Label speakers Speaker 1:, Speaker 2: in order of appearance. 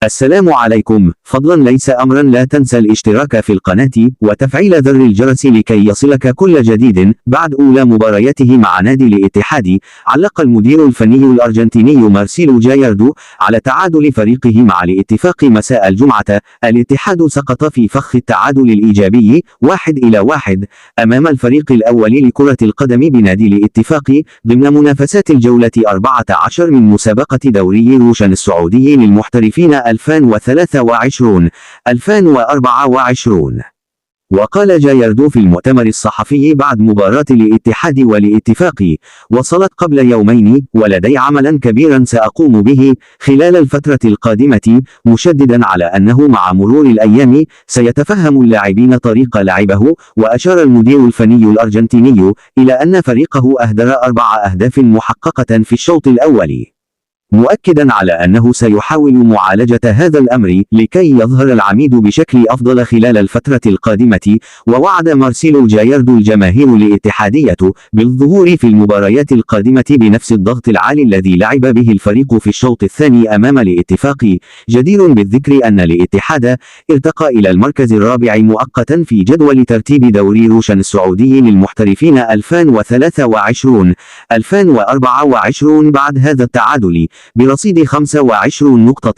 Speaker 1: السلام عليكم. فضلا ليس أمرا، لا تنسى الاشتراك في القناة وتفعيل زر الجرس لكي يصلك كل جديد. بعد أولى مبارياته مع نادي الاتحاد، علق المدير الفني الأرجنتيني مارسيلو جاياردو على تعادل فريقه مع الاتفاق مساء الجمعة. الاتحاد سقط في فخ التعادل الإيجابي 1-1 أمام الفريق الأول لكرة القدم بنادي الاتفاق ضمن منافسات الجولة 14 من مسابقة دوري روشن السعودي للمحترفين 2023-2024. وقال جاياردو في المؤتمر الصحفي بعد مباراة الاتحاد والاتفاق: وصلت قبل يومين، ولدي عملا كبيرا سأقوم به خلال الفترة القادمة، مشددا على أنه مع مرور الأيام سيتفهم اللاعبين طريق لعبه. وأشار المدير الفني الأرجنتيني إلى أن فريقه أهدر 4 أهداف محققة في الشوط الأول، مؤكدا على أنه سيحاول معالجة هذا الأمر لكي يظهر العميد بشكل أفضل خلال الفترة القادمة. ووعد مارسيلو جاياردو الجماهير الاتحادية بالظهور في المباريات القادمة بنفس الضغط العالي الذي لعب به الفريق في الشوط الثاني أمام الاتفاق. جدير بالذكر أن الاتحاد ارتقى إلى المركز الرابع مؤقتا في جدول ترتيب دوري روشن السعودي للمحترفين 2023-2024 بعد هذا التعادل برصيد 25 نقطة.